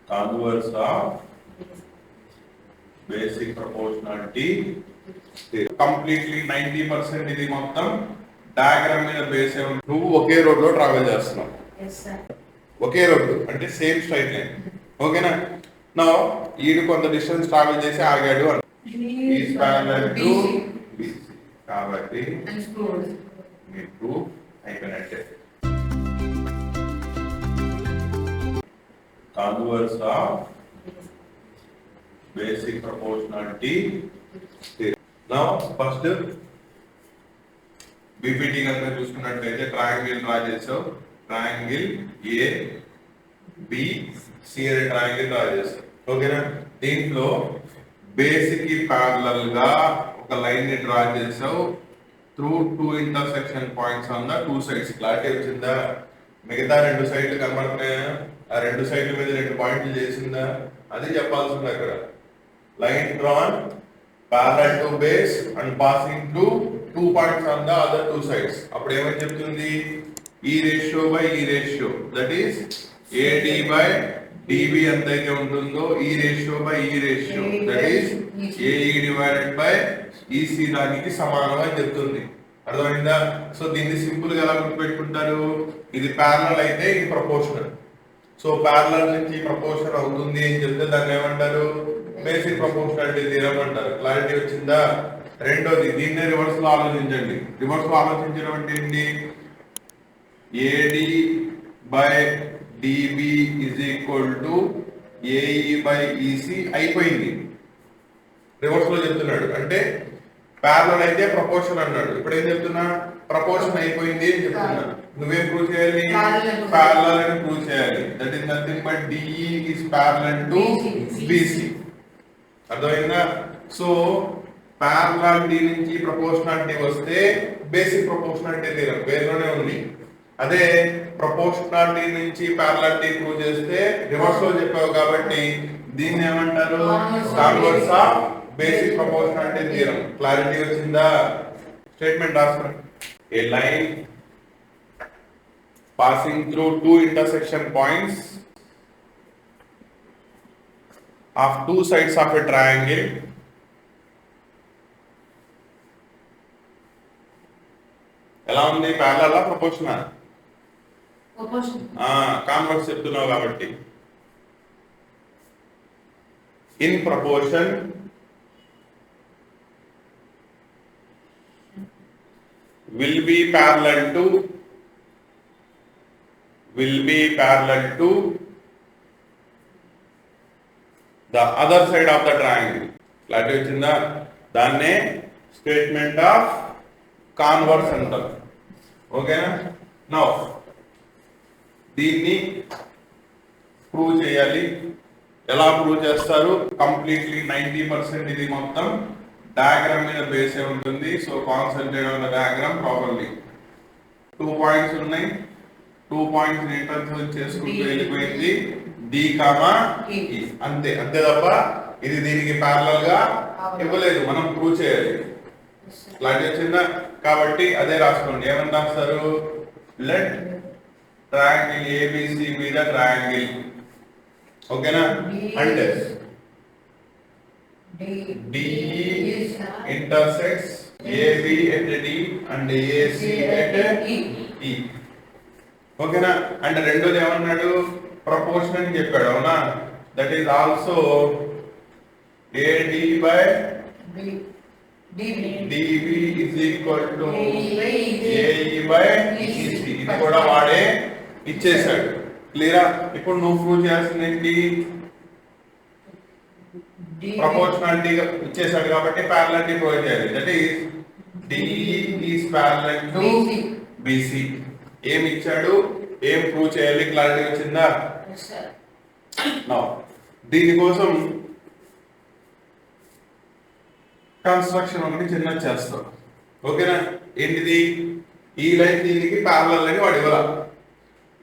converse of basic proportionality theorem. Completely 90% ఇది మొత్తం diagram మీద బేస్ అయి ఉంటుంది. నువ్వు ఒకే రోడ్ లో ట్రావెల్ చేస్తున్నావు. ఒకే రోడ్డు అంటే సేమ్ స్ట్రైట్ లైన్. ఓకేనా? నా ఈడు కొంత డిస్టెన్స్ ట్రావెల్ చేసి ఆగాడు అని ఈజ్ ప్యారలల్ టు BC. కాబట్టి మీ ప్రూఫ్ అయిపోయినట్టే. Converse of basic proportionality theorem. Now first BPT కనుక చూసుకున్నట్లయితే ట్రయాంగిల్ డ్రా చేసావు. ట్రయాంగిల్ ABC అనే ట్రయాంగిల్ డ్రా చేసావు. ఓకేనా? దీంట్లో బేసిక్ కి ప్యారలల్ గా ఒక లైన్ ని డ్రా చేసావు through two intersection points on the two sides. Clarity వచ్చిందా? మిగతా రెండు సైడ్లు కనబడుతున్నాయా? ఆ రెండు సైడ్ల మీద రెండు పాయింట్లు చేసిందా? అది చెప్పాల్సింది అక్కడ. Line drawn parallel to base and passing through 2 points on the other two sides. అప్పుడు ఏమని చెప్తుంది? ఈ రేషియో బై ఈ ratio, that is AD by DB ఎంతైతే ఉంటుందో ఈ రేషియో బై ఈ ratio, that is AE divided by EC దానికి సమానం అని చెప్తుంది. అర్థమైందా? సో దీన్ని సింపుల్ గా ఎలా గుర్తుపెట్టుకుంటారు? ఇది ప్యారలల్ అయితే ఇది ప్రపోర్షనల్. సో ప్యారలల్ నుంచి ప్రపోర్షనల్ అవుతుంది అని చెప్తే దాన్ని ఏమంటారు? బేసిక్ ప్రపోర్షనాలిటీ థియరం అంటారు. క్లారిటీ వచ్చిందా? రెండోది, దీన్నే రివర్స్ లో ఆలోచించండి. రివర్స్ లో ఆలోచించడం అంటే ఏంటి? AD by DB is equal to AE by EC అయిపోయింది. రివర్స్ లో చెప్తున్నాడు. అంటే ప్యారలల్ అయితే ప్రపోర్షన్ అన్నాడు. ఇప్పుడు ఏం చెప్తున్నా? ప్రపోర్షన్ అయిపోయింది అని చెప్తున్నా. నువ్వేం ప్రూవ్ చేయాలి? ప్యారలల్ అని ప్రూవ్ చేయాలి. That is nothing but DE is parallel to BC. అర్థమైందా? సో ప్యారలాలిటీ నుంచి ప్రపోర్షనాలిటీ వస్తే బేసిక్ ప్రపోర్షనాలిటీ థియరం పేరులోనే ఉంది. అదే ప్రపోర్షనాలిటీ నుంచి ప్యారలాలిటీ ప్రూవ్ చేస్తే రివర్స్ లో చెప్పావు కాబట్టి దీన్ని ఏమంటారు? Converse of basic proportionality theorem. Clarity వచ్చిందా? స్టేట్మెంట్ రాసుకోండి. A line passing through two intersection points of two sides of a triangle ఎలా ఉంది? Parallel proportional? కాన్వర్స్ చెప్తున్నావు కాబట్టి in proportion will be parallel to the other side of the triangle. Clarity వచ్చిందా? దాన్నే statement of converse అంటారు. ఓకేనా? Now దీన్ని prove చేయాలి. ఎలా ప్రూవ్ చేస్తారు? కంప్లీట్లీ 90% ఇది మొత్తం డయాగ్రామ్ మీద బేస్ అయి ఉంటుంది. So concentrate on the diagram properly. 2 points ఉన్నాయి. 2 పాయింట్స్ ఇంటర్సెక్ట్ చేసుకుంటూ వెళ్ళిపోయింది D, E. అంతే తప్ప ఇది దీనికి ప్యారలల్ గా ఇవ్వలేదు. మనం ప్రూవ్ చేయాలి. క్లారిటీ వచ్చిందా? కాబట్టి అదే రాసుకోండి. ఏమని రాస్తారు? లెట్ ట్రయాంగిల్ ABC మీద ట్రయాంగిల్. ఓకేనా? అంటే DE intersects AB at D and AC at E. ఓకేనా? అంటే రెండోది ఏమన్నాడు? ప్రపోర్షన్ అని చెప్పాడు. అవునా? That is also AD by DB is equal to AE by EC. ఇది కూడా వాడే ఇచ్చేసాడు. క్లియరా? ఇప్పుడు నువ్వు ప్రూవ్ చేయాల్సింది ఏంటి? ప్రపోర్షనాలిటీ ఇచ్చేసాడు కాబట్టి ప్యారలాలిటీ ప్రూవ్ చేయాలి. That is DE is parallel to BC. ఏమి ఇచ్చాడు? ఏం ప్రూవ్ చేయాలి? క్లారిటీ వచ్చిందా? నౌ దీనికోసం కన్స్ట్రక్షన్ ఒకటి చిన్న చేస్తాం. ఓకేనా? ఏంటిది? ఈ లైన్ దీనికి ప్యారలల్ అని వాడు ఇవ్వాలి.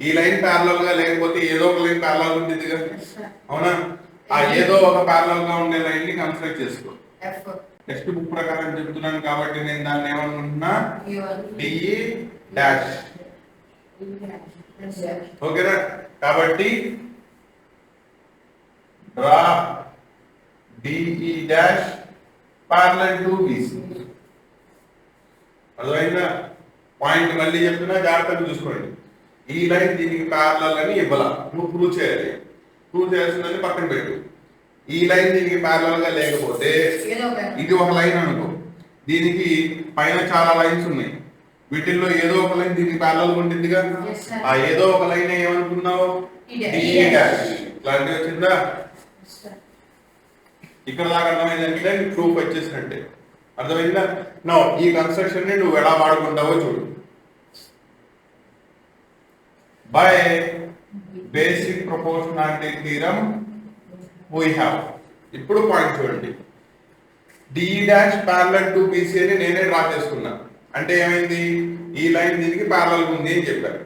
ఈ లైన్ ప్యారలల్ గా లేకపోతే ఏదో ఒక లైన్ ప్యారలల్ ఉంటుంది కదా. అవునా? ఆ ఏదో ఒక ప్యారలల్ గా ఉండే లైన్ ని కన్స్ట్రక్ట్ చేసుకో. టెక్స్ట్ బుక్ ప్రకారం చెప్తున్నాను కాబట్టి నేను దాన్ని ఏమనుకుంటున్నా? DE dash. ఓకేనా? కాబట్టి డాష్ parallel to BC. అర్థమైందా? పాయింట్ మళ్ళీ చెప్తున్నా, జాగ్రత్తగా చూసుకోండి. ఈ లైన్ దీనికి ప్యారలల్ అని ఇవ్వాల, నువ్వు ప్రూవ్ చేయాలి. ప్రూవ్ చేయాల్సిందని పక్కన పెట్టు. ఈ లైన్ దీనికి ప్యారలల్ గా లేకపోతే ఇది ఒక లైన్ అనుకో, దీనికి పైన చాలా లైన్స్ ఉన్నాయి, వీటిల్లో ఏదో ఒక లైన్ దీనికి ప్యారలల్ ఉంటుందిగా. ఆ ఏదో ఒక లైన్ ఏమనుకున్నావు? DE dash. ఇట్లాంటివి వచ్చిందా? ఇక్కడ దాకా అర్థమైందంటే ప్రూఫ్ వచ్చేసినట్టే. అర్థమైందా? నో ఈ కన్స్ట్రక్షన్ ని నువ్వు ఎలా వాడుకుంటావో చూడు. By basic proportionality theorem we have. ఇప్పుడు పాయింట్ చూడండి. DE dash parallel to BC అని నేనే డ్రా చేసుకున్నా. అంటే ఏమైంది? ఈ లైన్ దీనికి ప్యారలల్ ఉంది అని చెప్పారు.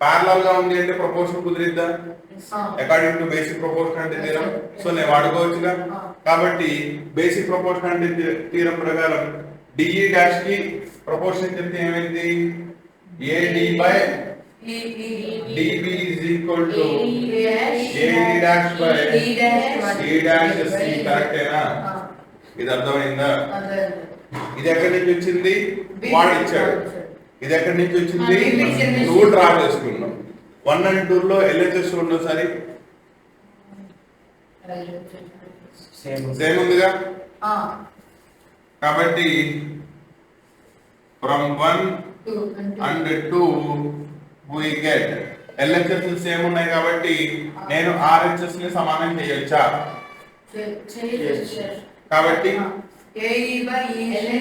ప్యారలల్ గా ఉంది అంటే ప్రపోర్షన్ కుదిరిద్దా? According to basic proportionality theorem. So నేను వాడుకోవచ్చుగా. కాబట్టి బేసిక్ ప్రపోర్షనాలిటీ థీరం ప్రకారం DE డాష్ కి ప్రపోర్షన్ చెప్తే ఏమైంది? AD by DB is equal to AD dash by D dash C. కరెక్టేనా? ఇది అర్థమైందా? ఇది ఎక్కడి నుంచి వచ్చింది? వాడు ఇచ్చాడు. ఇది ఎక్కడి నుంచి వచ్చింది? నువ్వు డ్రా చేసుకున్నావు. 1 and 2 లో LHS ఉండో సరి సేమ్ ఉందిగా. కాబట్టి from 1 and 2 we get LHS same ఉన్నాయి కాబట్టి నేను RHS ని సమానం చేయొచ్చా? కాబట్టి AE by EC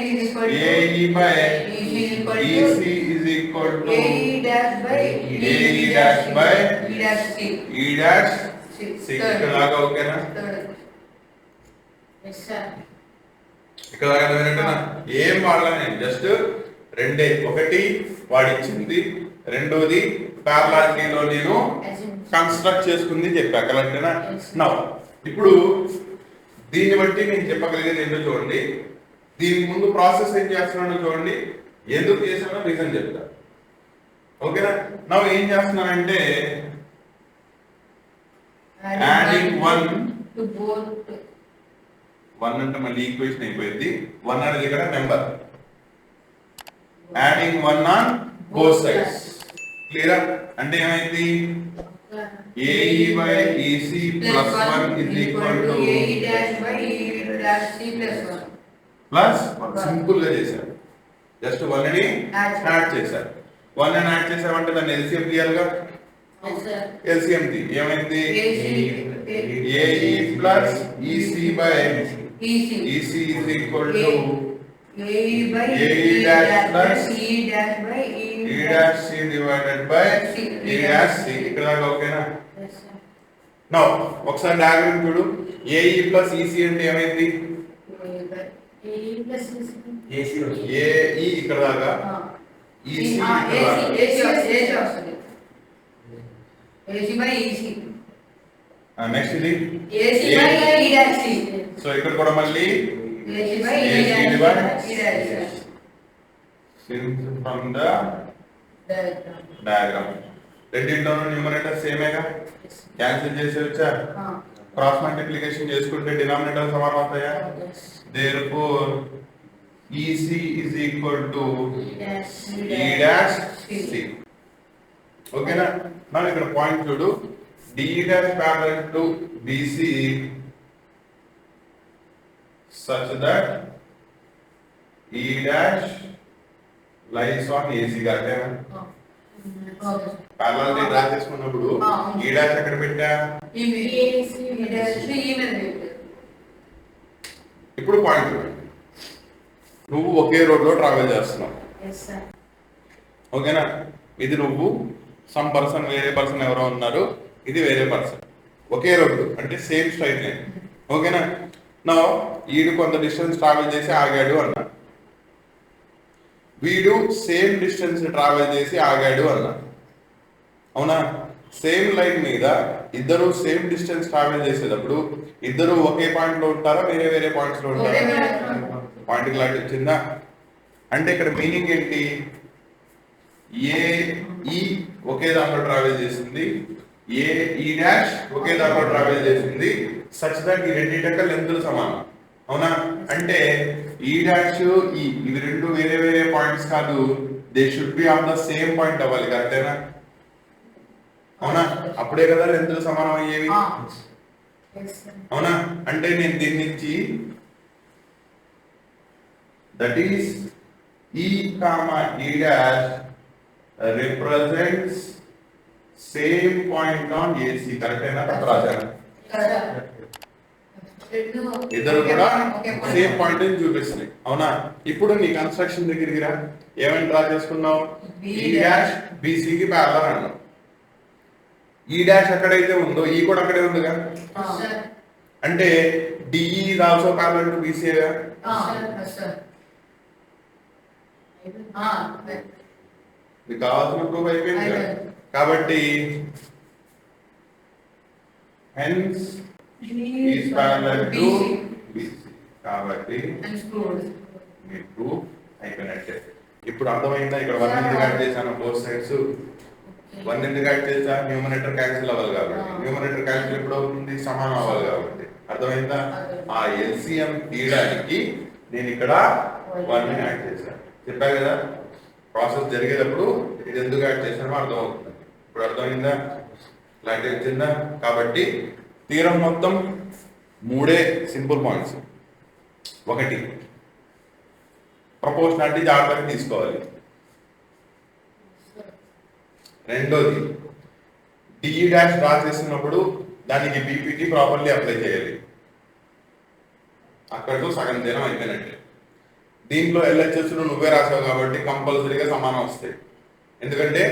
is equal to AE dash by E dash C. ఇక్కడ దాకా ఓకేనా? ఇక్కడ దాకా అర్థమైనట్టేనా? ఏం వాడలా నేను, జస్ట్ రెండే. ఒకటి వాడిచ్చింది, రెండోది ప్యారలాలిటీలో నేను కన్స్ట్రక్ట్ చేసుకుంది చెప్పా. కరెక్టేనా? నౌ ఇప్పుడు దీన్ని బట్టి నేను చెప్పగలిగేది ఏంటో చూడండి. దీనికి ముందు ప్రాసెస్ ఏం చేస్తున్నానో చూడండి, ఎందుకు చేసానో రీజన్ చెప్తా. ఓకేనా? నౌ ఏం చేస్తున్నానంటే యాడింగ్ 1 అంటే మళ్ళీ ఈక్వేషన్ అయిపోయింది. 1 అనేది ఇక్కడ number. Adding 1 on both sides. Clear? అంటే ఏమైంది? AE by EC plus 1 is equal to AE dash by E dash C plus 1. Plus simple గా చేశారు. జస్ట్ 1 ని యాడ్ చేశారు. 1 ని యాడ్ చేసామంటే దాన్ని LCM తీయాలిగా. LCM తీ. ఏమైంది? AE plus EC by EC is equal to AE dash plus E dash by E dash C divided by E dash C. ఇక్కడ దాకా ఓకేనా? నౌ ఒకసారి డయాగ్రామ్ చూడు. AE plus EC అంటే ఏమైంది? AE ఇక్కడ దాకా, EC ఇక్కడ దాకా. నెక్స్ట్ ఇది సో ఇక్కడ కూడా మళ్ళీ ఫ్రమ్ ద డయాగ్రామ్. రెండింటిలోనూ న్యూమరేటర్ సేమేగా, క్యాన్సిల్ చేసేవచ్చా? క్రాస్ మల్టిప్లికేషన్ చేసుకుంటే డినామినేటర్ సమానం అవుతాయా? Therefore EC is equal to E dash C. ఓకేనా? మనం ఇక్కడ పాయింట్ చూడు. DE dash parallel to BC such that E dash lies on AC. కరెక్టేనా? ప్యారలల్ డ్రా చేసుకున్నప్పుడు E dash ఎక్కడ పెట్టా? ఇప్పుడు పాయింట్ చూడండి. నువ్వు ఒకే రోడ్ లో ట్రావెల్ చేస్తున్నావు. ఓకేనా? ఇది నువ్వు, సమ్ పర్సన్, వేరే పర్సన్ ఎవరో ఉన్నారు, ఇది వేరే పర్సన్. ఒకే రోడ్డు అంటే సేమ్ స్ట్రైట్ లైన్. ఓకేనా? నా వీడు కొంత డిస్టెన్స్ ట్రావెల్ చేసి ఆగాడు అన్నా, వీడు సేమ్ డిస్టెన్స్ ట్రావెల్ చేసి ఆగాడు అన్నా. అవునా? సేమ్ లైన్ మీద ఇద్దరు సేమ్ డిస్టెన్స్ ట్రావెల్ చేసేటప్పుడు ఇద్దరు ఒకే పాయింట్ లో ఉంటారా, వేరే వేరే పాయింట్స్ లో ఉంటారా? పాయింట్ క్లారిటీ వచ్చిందా? అంటే ఇక్కడ మీనింగ్ ఏంటి? AE ఒకే దాంట్లో ట్రావెల్ చేసింది, AE డాష్ ఒకే దాంట్లో ట్రావెల్ చేసింది, సచ్ దట్ ఈ రెండింటి యొక్క లెంగ్త్లు సమానం. అవునా? అంటే ఈ డాష్ ఇవి రెండు వేరే వేరే పాయింట్స్ కాదు, they should be of the same point అవ్వాలి, కరెక్టేనా? అవునా? అప్పుడే కదా లెంత్ సమానం అయ్యేవి. అవునా? అంటే నేను దీని నుంచి దట్ ఈస్ ఈ కామా ఈ dash represents same point on AC, కరెక్టేనా? రాశాను. ఇద్దరు కూడా సేమ్ పాయింట్ చూపిస్తున్నాయి. అవునా? ఇప్పుడు నీ కన్స్ట్రక్షన్ దగ్గరికి రా. ఏమని డ్రా చేసుకున్నావు? ఈ డాష్ బీసీకి ప్యారలల్ అన్నావు. ఈ డాష్ ఎక్కడైతే ఉందో ఈ కూడా అక్కడే ఉందిగా, అంటే DE is also parallel to బీసీగా. మీకు కావాల్సిన ప్రూఫ్ అయిపోయింది కాబట్టి hence is parallel to BC. కాబట్టి మీ ప్రూఫ్ అయిపోయినట్టే. ఇప్పుడు అర్థమైందా? ఇక్కడ 1 ఎందుకు యాడ్ చేశాను? బోత్ సైడ్స్ 1 ఎందుకు యాడ్ చేశా? న్యూమరేటర్ క్యాన్సిల్ అవ్వాలి కాబట్టి. న్యూమరేటర్ క్యాన్సిల్ ఎప్పుడు అవుతుంది? సమానం అవ్వాలి కాబట్టి. అర్థమైందా? ఆ ఎల్సిఎం తీయడానికి నేను ఇక్కడ 1 యాడ్ చేశాను. చెప్పా కదా, ప్రాసెస్ జరిగేటప్పుడు ఇది ఎందుకు యాడ్ చేశానో అర్థం అవుతుంది. ఇప్పుడు అర్థమైందా? క్లారిటీ వచ్చిందా? కాబట్టి తీరం మొత్తం 3 సింపుల్ పాయింట్స్. ఒకటి, ప్రపోర్షనాలిటీ జాగ్రత్తగా తీసుకోవాలి. రెండోది, డిఈ డాష్ డ్రా చేసినప్పుడు దానికి బీపీటీ ప్రాపర్లీ అప్లై చేయాలి. అక్కడితో సగం తీరం అయిపోయినట్టే. దీంట్లో ఎల్హెచ్ఎస్ నువ్వే రాసావు కాబట్టి కంపల్సరీగా సమానం వస్తాయి. ఎందుకంటే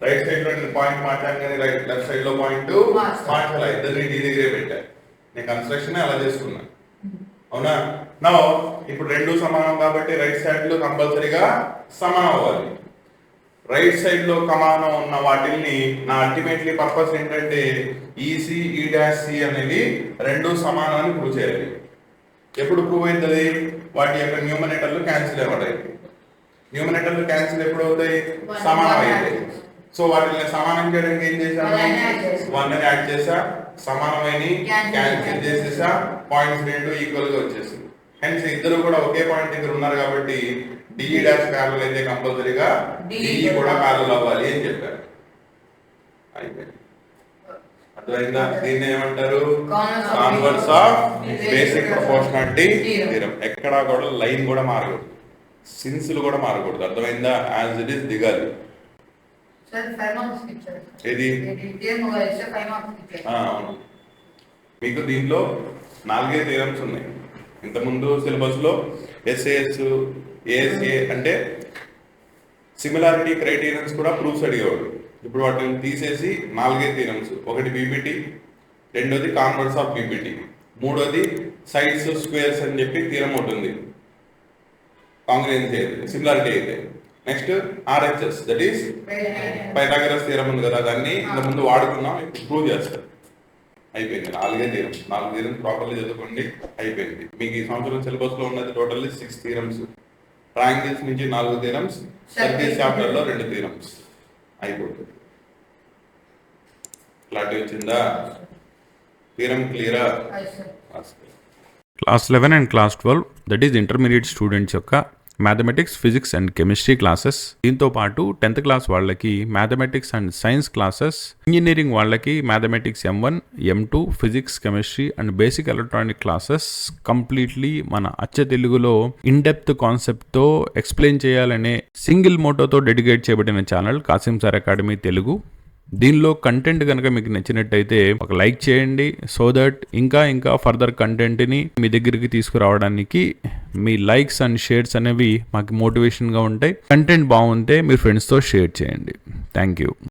రైట్ సైడ్ లో నేను పాయింట్ మార్చాను కానీ లెఫ్ట్ సైడ్ లో పాయింట్ మార్చాలి. ఇద్దరిని డి దగ్గరే పెట్టాను. నేను కన్స్ట్రక్షన్ అలా చేసుకున్నాను. అవునా? నా ఇప్పుడు రెండు సమానం కాబట్టి రైట్ సైడ్ లో కంపల్సరీగా సమానం అవ్వాలి. రైట్ సైడ్ లో సమానం ఉన్న వాటిల్ని నా అల్టిమేట్లీ పర్పస్ ఏంటంటే ఈసీ ఈ డాష్ సి అనేది రెండు సమానం అని ప్రూవ్ చేయాలి. ఎప్పుడు ప్రూవ్ అవుతుంది? వాటి యొక్క న్యూమరేటర్లు క్యాన్సిల్ అవ్వడానికి. న్యూమరేటర్లు క్యాన్సిల్ ఎప్పుడు అవుతాయి? సమానం అవుతాయి. సో వాటిని సమానం చేయడానికి ఏం చేశాను? 1 యాడ్ చేసా, సమానమైన క్యాన్సిల్ చేసేసా, పాయింట్స్ రెండు ఈక్వల్ గా వచ్చేసింది. హెన్స్ ఇద్దరు కూడా ఒకే పాయింట్ దగ్గర ఉన్నారు కాబట్టి డిఈ డాష్ ప్యారలల్ అయితే కంపల్సరీగా డిఈ కూడా ప్యారలల్ అవ్వాలి అని చెప్పారు. అయిపోయింది. అర్థమైందా? దీన్ని ఏమంటారు? Converse of basic proportionality theorem. ఎక్కడా కూడా లైన్ కూడా మారకూడదు, సిన్స్లు కూడా మారకూడదు. అర్థమైందా? యాజ్ ఇట్ ఈస్ దిగాలి. అవును. మీకు దీంట్లో 4 థీరమ్స్ ఉన్నాయి. ఇంతకుముందు సిలబస్ లో ఎస్ఏఎస్ ఏఎస్ఏ అంటే సిమిలారిటీ క్రైటీరియన్స్ కూడా ప్రూఫ్స్ అడిగేవాడు. ఇప్పుడు వాటిని తీసేసి 4 థీరమ్స్. ఒకటి బీపీటీ, రెండోది కాన్వర్స్ ఆఫ్ బీపీటీ, మూడోది సైడ్స్ స్క్వేర్స్ అని చెప్పి థీరం ఉంటుంది కాంగ్రుయెన్సీ అయితే, సిమిలారిటీ అయితే. Next RHS, that is Pythagoras theorem ఉంది కదా, దాన్ని ఇంతకుముందు వాడుకున్నాం, ఇప్పుడు ప్రూవ్ చేస్తారు. అయిపోయింది. 4 థీరం. 4 థీరమ్స్ ప్రాపర్లీ చదువుకోండి. అయిపోయింది. మీకు ఈ సంవత్సరం సిలబస్ లో ఉన్నది టోటల్లీ 6 థీరమ్స్. ట్రయాంగిల్స్ నుంచి 4 థీరమ్స్, సర్కిల్ చాప్టర్ లో 2 థీరమ్స్. అయిపోతుంది. క్లారిటీ వచ్చిందా? థీరం క్లియరా? Class 11 and class 12 that is intermediate students యొక్క mathematics, physics and chemistry classes. దీంతో పాటు 10th క్లాస్ వాళ్ళకి mathematics and science classes, engineering వాళ్ళకి mathematics M1, M2, physics, chemistry and basic electronic classes completely మన అచ్చ తెలుగులో ఇన్ డెప్త్ కాన్సెప్ట్తో explain చేయాలనే సింగిల్ మోటోతో డెడికేట్ చేయబడిన channel Kasim sir academy Telugu. దీనిలో కంటెంట్ కనుక మీకు నచ్చినట్టయితే ఒక లైక్ చేయండి, సో దట్ ఇంకా ఫర్దర్ కంటెంట్ని మీ దగ్గరికి తీసుకురావడానికి మీ లైక్స్ అండ్ షేర్స్ అనేవి మాకు మోటివేషన్గా ఉంటాయి. కంటెంట్ బాగుంటే మీ ఫ్రెండ్స్తో షేర్ చేయండి. Thank you.